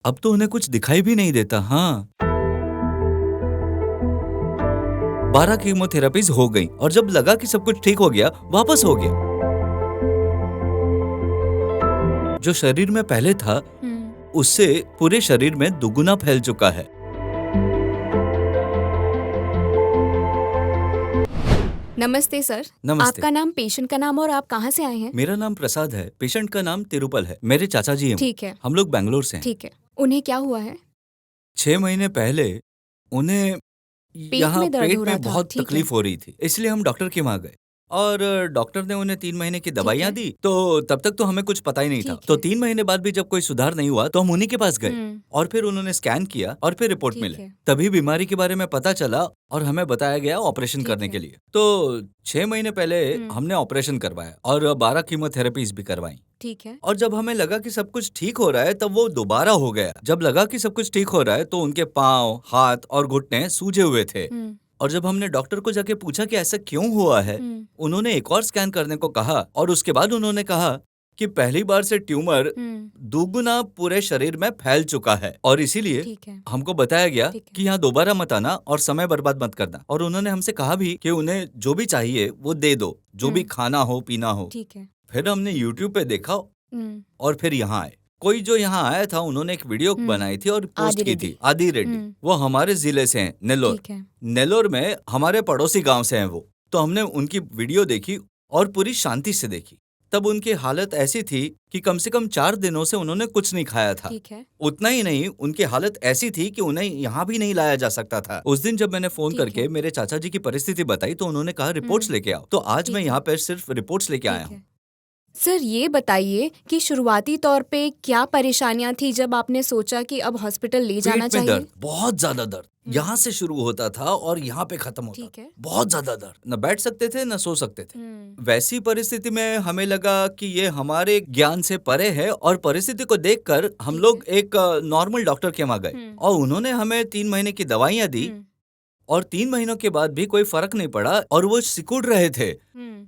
अब तो उन्हें कुछ दिखाई भी नहीं देता। हाँ, 12 कीमोथेरेपीज हो गई और जब लगा कि सब कुछ ठीक हो गया, वापस हो गया। जो शरीर में पहले था, उससे पूरे शरीर में दुगुना फैल चुका है। नमस्ते सर। नमस्ते। आपका नाम, पेशेंट का नाम और आप कहाँ से आए हैं? मेरा नाम प्रसाद है, पेशेंट का नाम तिरुपल है। मेरे चाचा जी हैं। ठीक है। हम लोग बैंगलोर से हैं। ठीक है। उन्हें क्या हुआ है? 6 महीने पहले उन्हें यहाँ में दर्द पेट हो रहा में था, बहुत ठीक है। तकलीफ हो रही थी, इसलिए हम डॉक्टर के वहाँ गए और डॉक्टर ने उन्हें 3 महीने की दवाइयाँ है। दी। तो तब तक तो हमें कुछ पता ही नहीं था। ठीक तो है। 3 महीने बाद भी जब कोई सुधार नहीं हुआ तो हम उन्हीं के पास गए और फिर उन्होंने स्कैन किया और फिर रिपोर्ट ठीक मिले। है। तभी बीमारी के बारे में पता चला और हमें बताया गया ऑपरेशन ठीक करने है। के लिए। तो 6 महीने पहले हमने ऑपरेशन करवाया और 12 कीमोथेरेपीज भी करवाई। ठीक है। और जब हमें लगा कि सब कुछ ठीक हो रहा है तब वो दोबारा हो गया। जब लगा कि सब कुछ ठीक हो रहा है तो उनके पाँव, हाथ और घुटने सूजे हुए थे। और जब हमने डॉक्टर को जाके पूछा कि ऐसा क्यों हुआ है, उन्होंने एक और स्कैन करने को कहा और उसके बाद उन्होंने कहा कि पहली बार से ट्यूमर दुगुना पूरे शरीर में फैल चुका है और इसीलिए ठीक है। हमको बताया गया ठीक है। कि यहाँ दोबारा मत आना और समय बर्बाद मत करना। और उन्होंने हमसे कहा भी कि उन्हें जो भी चाहिए वो दे दो, जो भी खाना हो पीना हो। ठीक है। फिर हमने YouTube पे देखा और फिर यहाँ आए। कोई जो यहाँ आया था उन्होंने एक वीडियो बनाई थी और पोस्ट आदि की रेड्डी। थी, आदि रेड्डी। वो हमारे जिले से हैं, नेल्लोर। ठीक है। नेल्लोर में हमारे पड़ोसी गांव से हैं वो। तो हमने उनकी वीडियो देखी और पूरी शांति से देखी। तब उनकी हालत ऐसी थी कि कम से कम 4 दिनों से उन्होंने कुछ नहीं खाया था। ठीक है। उतना ही नहीं, उनकी हालत ऐसी थी कि उन्हें यहाँ भी नहीं लाया जा सकता था। उस दिन जब मैंने फोन ठीक करके है। मेरे चाचा जी की परिस्थिति बताई तो उन्होंने कहा रिपोर्ट्स लेके आओ। तो आज ठीक मैं है। यहाँ पे सिर्फ रिपोर्ट्स लेके आया ठीक हूँ। है। सर, ये बताइए कि शुरुआती तौर पे क्या परेशानियां थी जब आपने सोचा कि अब हॉस्पिटल ले जाना पेट में चाहिए? दर्द, बहुत ज्यादा दर्द, यहाँ से शुरू होता था और यहाँ पे खत्म होता ठीक था। है। बहुत ज्यादा दर्द, न बैठ सकते थे न सो सकते थे। वैसी परिस्थिति में हमें लगा कि ये हमारे ज्ञान से परे है और परिस्थिति को देखकर हम ठीक लोग एक नॉर्मल डॉक्टर के वहाँ गए और उन्होंने हमें 3 महीने की दवाइयाँ दी और 3 महीनों के बाद भी कोई फर्क नहीं पड़ा और वो सिकुड़ रहे थे।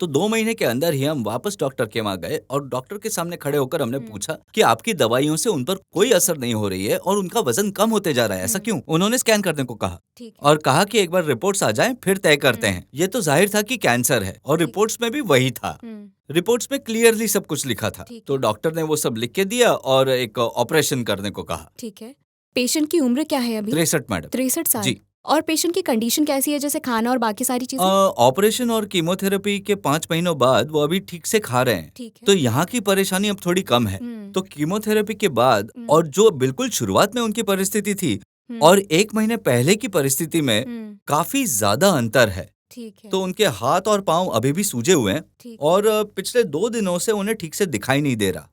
तो 2 महीने के अंदर ही हम वापस डॉक्टर के वहाँ गए और डॉक्टर के सामने खड़े होकर हमने पूछा कि आपकी दवाइयों से उन पर कोई असर नहीं हो रही है और उनका वजन कम होते जा रहा है, ऐसा क्यों? उन्होंने स्कैन करने को कहा ठीक है। और कहा कि एक बार रिपोर्ट्स आ जाएं फिर तय करते हैं। ये तो जाहिर था कि कैंसर है और रिपोर्ट्स में भी वही था। रिपोर्ट्स में क्लियरली सब कुछ लिखा था। ठीक तो है। डॉक्टर ने वो सब लिख के दिया और एक ऑपरेशन करने को कहा। ठीक है। पेशेंट की उम्र क्या है अभी? 63 मैडम। 63 साल। जी। और पेशेंट की कंडीशन कैसी है, जैसे खाना और बाकी सारी चीजें? ऑपरेशन और कीमोथेरेपी के 5 महीनों बाद वो अभी ठीक से खा रहे हैं। ठीक है। तो यहाँ की परेशानी अब थोड़ी कम है। तो कीमोथेरेपी के बाद और जो बिल्कुल शुरुआत में उनकी परिस्थिति थी और 1 महीने पहले की परिस्थिति में काफी ज्यादा अंतर है। ठीक है। तो उनके हाथ और पांव अभी भी सूजे हुए हैं ठीक है। और पिछले 2 दिनों से उन्हें ठीक से दिखाई नहीं दे रहा।